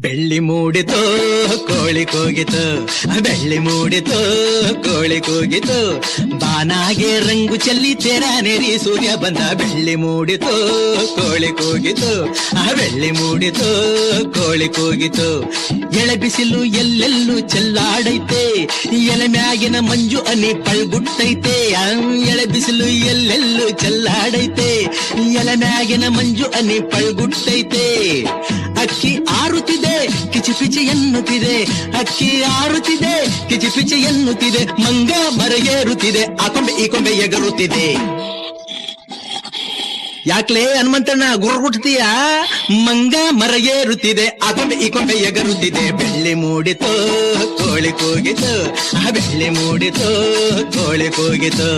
ಬೆಳ್ಳಿ ಮೂಡಿತು ಕೋಳಿ ಕೂಗಿತು, ಬೆಳ್ಳಿ ಮೂಡಿತು ಕೋಳಿ ಕೂಗಿತು, ಬಾನಾಗೆ ರಂಗು ಚೆಲ್ಲಿ ತೆರಾನೆರಿ ಸೂರ್ಯ ಬಂದ. ಬೆಳ್ಳಿ ಮೂಡಿತು ಕೋಳಿ ಕೂಗಿತು, ಬೆಳ್ಳಿ ಮೂಡಿತು ಕೋಳಿ ಕೂಗಿತು. ಎಳೆ ಬಿಸಿಲು ಎಲ್ಲೆಲ್ಲೂ ಚೆಲ್ಲಾಡೈತೆ, ಎಲೆ ಮ್ಯಾಗಿನ ಮಂಜು ಅನಿ ಪಳ್ಗುಟ್ಟೈತೆ. ಎಳೆ ಬಿಸಿಲು ಎಲ್ಲೆಲ್ಲೂ ಚೆಲ್ಲಾಡೈತೆ, ಎಲೆ ಮ್ಯಾಗಿನ ಮಂಜು ಅನಿ ಪಳ್ಗುಟ್ಟೈತೆ. ಅಕ್ಕಿ ಆರುತ್ತಿದೆ ಕಿಚಿಪಿಚಿ ಎನ್ನುತ್ತಿದೆ, ಅಕ್ಕಿ ಆರುತ್ತಿದೆ ಕಿಚಿಪಿಚಿ ಎನ್ನುತ್ತಿದೆ. ಮಂಗ ಮರಗೇರುತ್ತಿದೆ, ಆ ಕೊಂಬೆ ಈ ಕೊಂಬೆ ಎಗರುತ್ತಿದೆ. ಯಾಕ್ಲೇ ಹನುಮಂತಣ್ಣ ಗುರುಗುಟ್ತೀಯ? ಮಂಗ ಮರಗೇರುತ್ತಿದೆ, ಆ ಕೊಂಬೆ ಈ ಕೊಂಬೆ ಎಗರುತ್ತಿದೆ. ಬೆಳ್ಳಿ ಮೂಡಿತು ಕೋಳಿ ಕೂಗಿತು, ಬೆಳ್ಳಿ ಮೂಡಿತು ಕೋಳಿ ಕೂಗಿತು,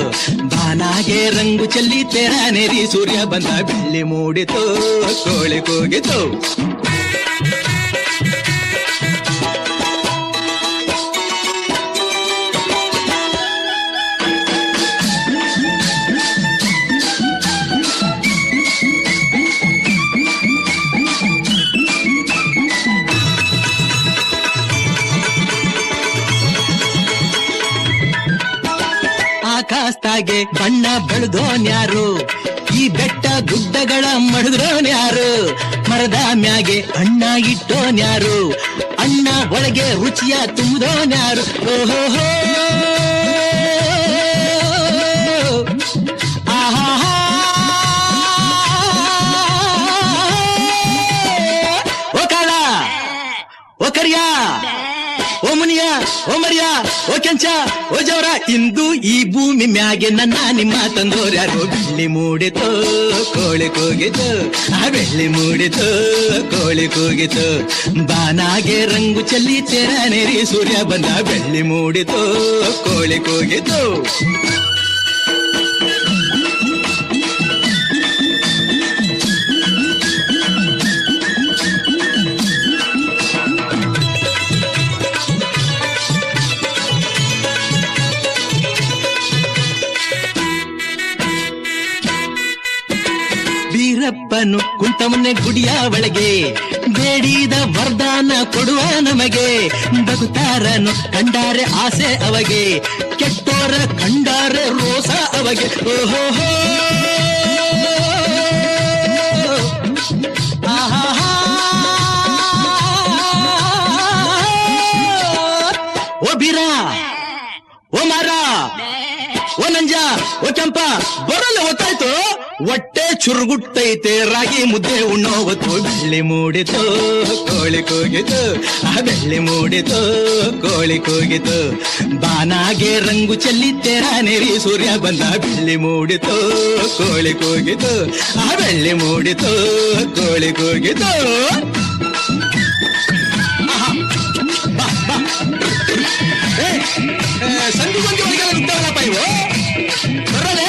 ಬಾನಾಗೆ ರಂಗು ಚೆಲ್ಲಿ ತೆರಾನೆರಿ ಸೂರ್ಯ ಬಂದ. ಬೆಳ್ಳಿ ಮೂಡಿತು ಕೋಳಿ ಕೂಗಿತು. ಆಕಾಶದಾಗೆ ಬಣ್ಣ ಬೆಳೆದೋನ್ಯಾರು, ಈ ಬೆಟ್ಟ ಗುಡ್ಡಗಳ ಮಡದ್ರೋನ್ಯಾರು, ಮರದ ಮ್ಯಾಗೆ ಅಣ್ಣ ಇಟ್ಟೋನ್ಯಾರು, ಅಣ್ಣ ಒಳಗೆ ರುಚಿಯ ತುಂಬಿದೋನ್ಯಾರು. ಓಹೋ ಆಹಾ ಓ ಕಾಳ ಓ ಕರಿಯ ಓ ಮುನಿಯ ಓ ಮರಿಯ ಓ ಕೆಂಚ ಓ ಜವರ, ಇಂದು ಈ ಭೂಮಿ ಮ್ಯಾಗೆ ನನ್ನ ನಿಮ್ಮ ತಂದೋರ್ಯಾರು. ಬೆಳ್ಳಿ ಮೂಡಿತು ಕೋಳಿ ಕೂಗಿತು, ಬೆಳ್ಳಿ ಮೂಡಿತು ಕೋಳಿ ಕೂಗಿತು, ಬಾನಾಗೆ ರಂಗು ಚೆಲ್ಲಿ ತೆರಾನೆರಿ ಸೂರ್ಯ ಬಂದ. ಬೆಳ್ಳಿ ಮೂಡಿತು ಕೋಳಿ ಕೂಗಿತು. ಬೀರಪ್ಪನು ಕುಂತವನ್ನೇ ಗುಡಿಯ ಒಳಗೆ, ಬೇಡಿದ ವರದಾನ ಕೊಡುವ ನಮಗೆ. ಬಗುತಾರನು ಕಂಡಾರೆ ಆಸೆ ಅವಗೆ, ಕೆಟ್ಟೋರ ಕಂಡಾರೆ ರೋಸ ಅವಗೆ. ಓಹೋ ಆಹಾ ಓ ಬೀರ ಓ ಮಾರ ಓ ನಂಜ ಓ ಕೆಂಪ ಬರಲ್ಲ ಹೊತ್ತಾಯ್ತು, ಹೊಟ್ಟೆ ಚುರುಗುಟ್ಟೈತೆ ರಾಗಿ ಮುದ್ದೆ ಉಣ್ಣೋ ಹೊತ್ತು. ಬೆಳ್ಳಿ ಮೂಡಿತು ಕೋಳಿ ಕೂಗಿತು, ಬೆಳ್ಳಿ ಮೂಡಿತು ಕೋಳಿ ಕೂಗಿತು, ಬಾನಾಗೆ ರಂಗು ಚೆಲ್ಲಿ ತೆರಾನೆರಿ ಸೂರ್ಯ ಬಂದ. ಬೆಳ್ಳಿ ಮೂಡಿತು ಕೋಳಿ ಕೂಗಿತು, ಬೆಳ್ಳಿ ಮೂಡಿತು ಕೋಳಿ ಕೂಗಿತು. ಸಂಧಿ ಬಂದು ಒಳಗೆಲ್ಲ ನಿಂತವಲ್ಲಪ್ಪ ಇವು, ಬರಲೇ